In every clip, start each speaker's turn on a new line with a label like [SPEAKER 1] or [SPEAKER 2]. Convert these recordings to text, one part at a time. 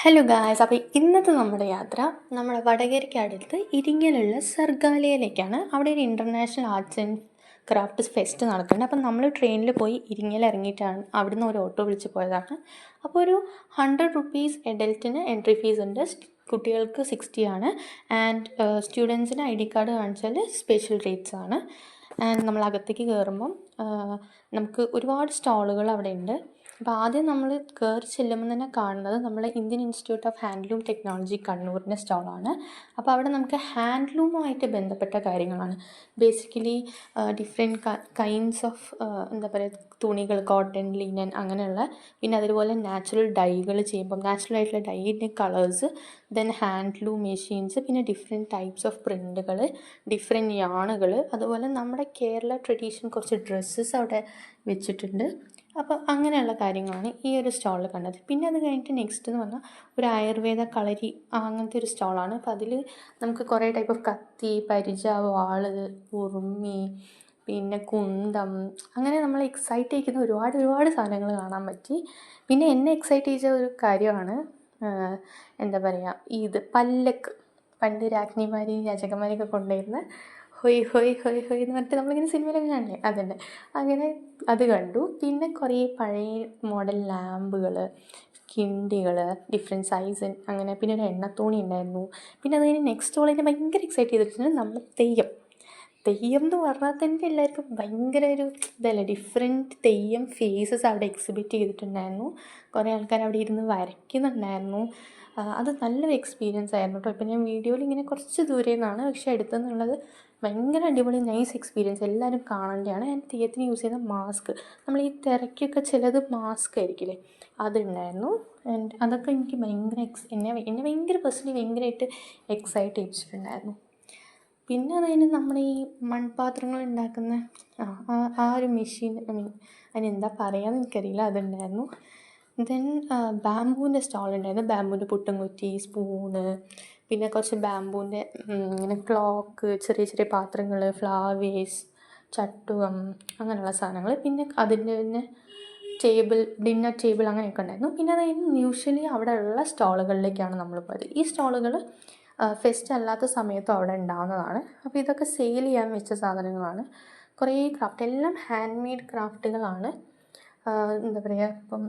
[SPEAKER 1] Hello guys, അപ്പോൾ ഇന്നത്തെ നമ്മുടെ യാത്ര നമ്മുടെ വടകരയ്ക്കടുത്ത് ഇരിങ്ങലുള്ള സർഗാലയയിലേക്കാണ്. അവിടെ ഒരു international arts and crafts fest നടക്കുന്നുണ്ട്. അപ്പം നമ്മൾ ട്രെയിനിൽ പോയി ഇരിങ്ങൽ ഇറങ്ങിയിട്ടാണ് അവിടുന്ന് ഒരു ഓട്ടോ വിളിച്ച് പോയതാണ്. അപ്പോൾ ഒരു 100 റുപ്പീസ് എഡൽറ്റിന് എൻട്രി ഫീസ് ഉണ്ട്, കുട്ടികൾക്ക് 60 ആണ്. ആൻഡ് സ്റ്റുഡൻസിന് ID കാർഡ് കാണിച്ചാൽ സ്പെഷ്യൽ റേറ്റ്സ് ആണ്. ആൻഡ് നമ്മൾ അകത്തേക്ക് കയറുമ്പം നമുക്ക് ഒരുപാട് സ്റ്റാളുകൾ അവിടെ ഉണ്ട്. അപ്പോൾ ആദ്യം നമ്മൾ കയറി ചെല്ലുമ്പോൾ തന്നെ കാണുന്നത് നമ്മളെ Indian institute of handloom technology കണ്ണൂരിൻ്റെ സ്റ്റാളാണ്. അപ്പോൾ അവിടെ നമുക്ക് ഹാൻഡ്ലൂമുമായിട്ട് ബന്ധപ്പെട്ട കാര്യങ്ങളാണ്. ബേസിക്കലി ഡിഫറെൻറ്റ് കൈൻഡ്സ് ഓഫ് എന്താ പറയുക, തുണികൾ, കോട്ടൺ, ലിനൻ അങ്ങനെയുള്ള, പിന്നെ അതുപോലെ നാച്ചുറൽ ഡൈകൾ ചെയ്യുമ്പം നാച്ചുറലായിട്ടുള്ള ഡൈൻ്റെ കളേഴ്സ്, ദെൻ ഹാൻഡ്ലൂം മെഷീൻസ്, പിന്നെ ഡിഫറെൻറ്റ് ടൈപ്സ് ഓഫ് പ്രിൻ്റുകൾ, ഡിഫറെൻറ്റ് യാണുകൾ, അതുപോലെ നമ്മുടെ കേരള ട്രഡീഷൻ കുറച്ച് ഡ്രസ്സസ് അവിടെ വെച്ചിട്ടുണ്ട്. അപ്പോൾ അങ്ങനെയുള്ള കാര്യങ്ങളാണ് ഈ ഒരു സ്റ്റാളിൽ കണ്ടത്. പിന്നെ അത് കഴിഞ്ഞിട്ട് നെക്സ്റ്റ് എന്ന് പറഞ്ഞാൽ ഒരു ആയുർവേദ കളരി അങ്ങനത്തെ ഒരു സ്റ്റാളാണ്. അപ്പോൾ അതിൽ നമുക്ക് കുറേ ടൈപ്പ് ഓഫ് കത്തി, പരിച, വാള്, ഉറുമി, പിന്നെ കുന്തം, അങ്ങനെ നമ്മൾ എക്സൈറ്റ് ചെയ്യിക്കുന്ന ഒരുപാട് സാധനങ്ങൾ കാണാൻ പറ്റി. പിന്നെ എന്നെ എക്സൈറ്റ് ചെയ്ത ഒരു കാര്യമാണ് എന്താ പറയുക, ഇത് പല്ലക്ക്. പണ്ട് രാജ്ഞിമാരെയും രാജകന്മാരെയൊക്കെ കൊണ്ടുവരുന്ന ഹൊയ് ഹൊയ് ഹൊയ് ഹൊയ് എന്ന് പറഞ്ഞിട്ട് നമ്മളിങ്ങനെ സിനിമയിലൊക്കെ കാണില്ലേ, അതുതന്നെ. അങ്ങനെ അത് കണ്ടു. പിന്നെ കുറേ പഴയ മോഡൽ ലാമ്പുകൾ, കിണ്ടികൾ, ഡിഫറെൻറ്റ് സൈസ് അങ്ങനെ. പിന്നെ ഒരു എണ്ണത്തോണി ഉണ്ടായിരുന്നു. പിന്നെ അത് കഴിഞ്ഞ് നെക്സ്റ്റ് ഓൾ എന്നെ ഭയങ്കര എക്സൈറ്റ് ചെയ്തിട്ടുണ്ട് നമ്മൾ തെയ്യം എന്ന് പറഞ്ഞാൽ തന്നെ എല്ലാവർക്കും ഭയങ്കര ഒരു ഇതല്ലേ, ഡിഫറെൻറ്റ് തെയ്യം ഫേസസ് അവിടെ എക്സിബിറ്റ് ചെയ്തിട്ടുണ്ടായിരുന്നു. കുറേ ആൾക്കാർ അവിടെ ഇരുന്ന് വരയ്ക്കുന്നുണ്ടായിരുന്നു. അത് നല്ലൊരു എക്സ്പീരിയൻസ് ആയിരുന്നു കേട്ടോ. ഇപ്പം ഞാൻ വീഡിയോയിൽ ഇങ്ങനെ കുറച്ച് ദൂരെ നിന്നാണ്, പക്ഷേ അടുത്തെന്നുള്ളത് ഭയങ്കര അടിപൊളി നൈസ് എക്സ്പീരിയൻസ്, എല്ലാവരും കാണേണ്ടതാണ്. ഞാൻ തെയ്യത്തിന് യൂസ് ചെയ്യുന്ന മാസ്ക്, നമ്മൾ ഈ തിരക്കൊക്കെ ചിലത് മാസ്ക് ആയിരിക്കില്ലേ, അതുണ്ടായിരുന്നു. ആൻഡ് അതൊക്കെ എനിക്ക് ഭയങ്കര എന്നെ ഭയങ്കര പേഴ്സണലി ഭയങ്കരമായിട്ട് എക്സൈറ്റ് ചെയ്യിച്ചിട്ടുണ്ടായിരുന്നു. പിന്നെ അത് കഴിഞ്ഞ് നമ്മുടെ ഈ മൺപാത്രങ്ങൾ ഉണ്ടാക്കുന്ന ആ ഒരു മെഷീൻ, അതിനെന്താ പറയുകയെന്ന് എനിക്കറിയില്ല, അതുണ്ടായിരുന്നു. ദെൻ ബാംബൂവിൻ്റെ സ്റ്റാൾ ഉണ്ടായിരുന്നു. ബാംബൂവിൻ്റെ പുട്ടുംകുറ്റി, സ്പൂണ്, പിന്നെ കുറച്ച് ബാംബൂവിൻ്റെ ഇങ്ങനെ ക്ലോക്ക്, ചെറിയ പാത്രങ്ങൾ, ഫ്ലവേഴ്സ്, ചട്ടുകം, അങ്ങനെയുള്ള സാധനങ്ങൾ. പിന്നെ അതിൻ്റെ തന്നെ ടേബിൾ, ഡിന്നർ ടേബിൾ അങ്ങനെയൊക്കെ ഉണ്ടായിരുന്നു. പിന്നെ അത് കഴിഞ്ഞ് യൂഷ്വലി അവിടെ ഉള്ള സ്റ്റാളുകളിലേക്കാണ് നമ്മൾ പോയത്. ഈ സ്റ്റാളുകൾ ഫെസ്റ്റ് അല്ലാത്ത സമയത്തും അവിടെ ഉണ്ടാകുന്നതാണ്. അപ്പോൾ ഇതൊക്കെ സെയിൽ ചെയ്യാൻ വെച്ച സാധനങ്ങളാണ്. കുറേ ക്രാഫ്റ്റ്, എല്ലാം ഹാൻഡ് മെയ്ഡ് ക്രാഫ്റ്റുകളാണ്. എന്താ പറയുക, ഇപ്പം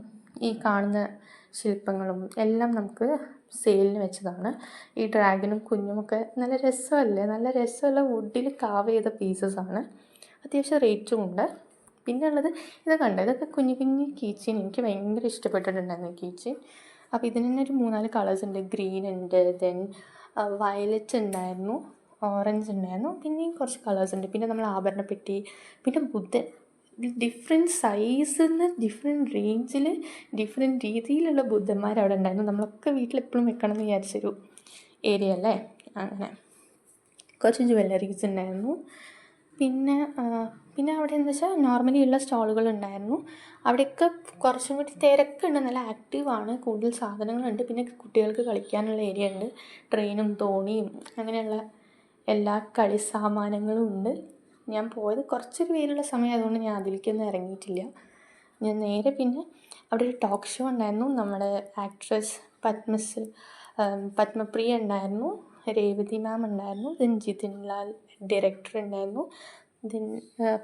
[SPEAKER 1] ഈ കാണുന്ന ശില്പങ്ങളും എല്ലാം നമുക്ക് സെയിലിന് വെച്ചതാണ്. ഈ ഡ്രാഗനും കുഞ്ഞുമൊക്കെ നല്ല രസമല്ല, വുഡിൽ കാവ് ചെയ്ത പീസസാണ്. അത്യാവശ്യം റേറ്റും ഉണ്ട്. പിന്നെ ഉള്ളത് ഇതൊക്കെ ഉണ്ട്, ഇതൊക്കെ കുഞ്ഞു കീച്ചെയിൻ. എനിക്ക് ഭയങ്കര ഇഷ്ടപ്പെട്ടിട്ടുണ്ടായിരുന്നു കീച്ചെയിൻ. അപ്പോൾ ഇതിന് തന്നെ ഒരു 3-4 കളേഴ്സ് ഉണ്ട്. ഗ്രീൻ ഉണ്ട്, ദെൻ വയലറ്റ് ഉണ്ടായിരുന്നു, ഓറഞ്ച് ഉണ്ടായിരുന്നു, പിന്നെയും കുറച്ച് കളേഴ്സ് ഉണ്ട്. പിന്നെ നമ്മൾ ആഭരണപ്പെട്ടി, പിന്നെ ബുദ്ധൻ, ഡിഫറെൻറ്റ് സൈസിൽ നിന്ന് ഡിഫറെൻറ്റ് റേഞ്ചിൽ ഡിഫറെൻറ്റ് രീതിയിലുള്ള ബുദ്ധന്മാർ അവിടെ ഉണ്ടായിരുന്നു. നമ്മളൊക്കെ വീട്ടിലെപ്പോഴും വെക്കണം എന്ന് വിചാരിച്ചൊരു ഏരിയ അല്ലേ. അങ്ങനെ കുറച്ച് ജ്വല്ലറീസ് ഉണ്ടായിരുന്നു. പിന്നെ അവിടെ എന്താ വെച്ചാൽ നോർമലി ഉള്ള സ്റ്റാളുകൾ ഉണ്ടായിരുന്നു. അവിടെയൊക്കെ കുറച്ചും കൂടി തിരക്കുണ്ട്, നല്ല ആക്റ്റീവാണ്, കൂടുതൽ സാധനങ്ങളുണ്ട്. പിന്നെ കുട്ടികൾക്ക് കളിക്കാനുള്ള ഏരിയ ഉണ്ട്, ട്രെയിനും തോണിയും അങ്ങനെയുള്ള എല്ലാ കളി സാമാനങ്ങളും ഉണ്ട്. ഞാൻ പോയത് കുറച്ചൊരു വെയിലുള്ള സമയം ആയതുകൊണ്ട് ഞാൻ അതിലേക്കൊന്നും ഇറങ്ങിയിട്ടില്ല. ഞാൻ നേരെ പിന്നെ അവിടെ ഒരു ടോക്ക് ഷോ ഉണ്ടായിരുന്നു. നമ്മുടെ ആക്ട്രസ് പത്മപ്രിയ ഉണ്ടായിരുന്നു, രേവതി മാം ഉണ്ടായിരുന്നു, ദെൻ ജിതിൻ ലാൽ ഡയറക്ടർ ഉണ്ടായിരുന്നു, ദെൻ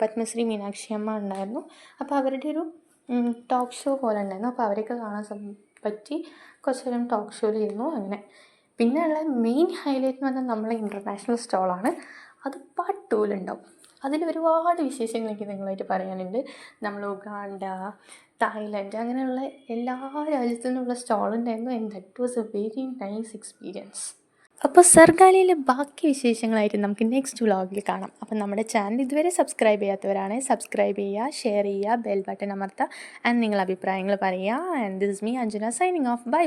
[SPEAKER 1] പത്മശ്രീ മീനാക്ഷി അമ്മ ഉണ്ടായിരുന്നു. അപ്പോൾ അവരുടെ ഒരു ടോക്ക് ഷോ പോലെ ഉണ്ടായിരുന്നു. അപ്പോൾ അവരെയൊക്കെ കാണാൻ പറ്റി. കുറച്ച് നേരം ടോക്ക് ഷോയിൽ ഇരുന്നു. അങ്ങനെ പിന്നെ ഉള്ള മെയിൻ ഹൈലൈറ്റ് എന്ന് പറഞ്ഞാൽ നമ്മളെ ഇൻ്റർനാഷണൽ സ്റ്റോളാണ്. അത് പാർട്ട് 2 അതിൽ ഒരുപാട് വിശേഷങ്ങൾ എനിക്ക് നിങ്ങളായിട്ട് പറയാനുണ്ട്. നമ്മൾ ഉഗാണ്ട, തായ്ലൻഡ് അങ്ങനെയുള്ള എല്ലാ രാജ്യത്തു നിന്നുള്ള സ്റ്റോളുണ്ടായിരുന്നു. And that was a very nice experience. അപ്പോൾ സർഗാലയിലെ ബാക്കി വിശേഷങ്ങളായിട്ട് നമുക്ക് നെക്സ്റ്റ് വ്ളോഗിൽ കാണാം. അപ്പം നമ്മുടെ ചാനൽ ഇതുവരെ സബ്സ്ക്രൈബ് ചെയ്യാത്തവരാണെങ്കിൽ സബ്സ്ക്രൈബ് ചെയ്യുക, ഷെയർ ചെയ്യുക, ബെൽ ബട്ടൺ അമർത്തുക, ആൻഡ് നിങ്ങളുടെ അഭിപ്രായങ്ങൾ പറയുക. And this is me Anjana signing off. By.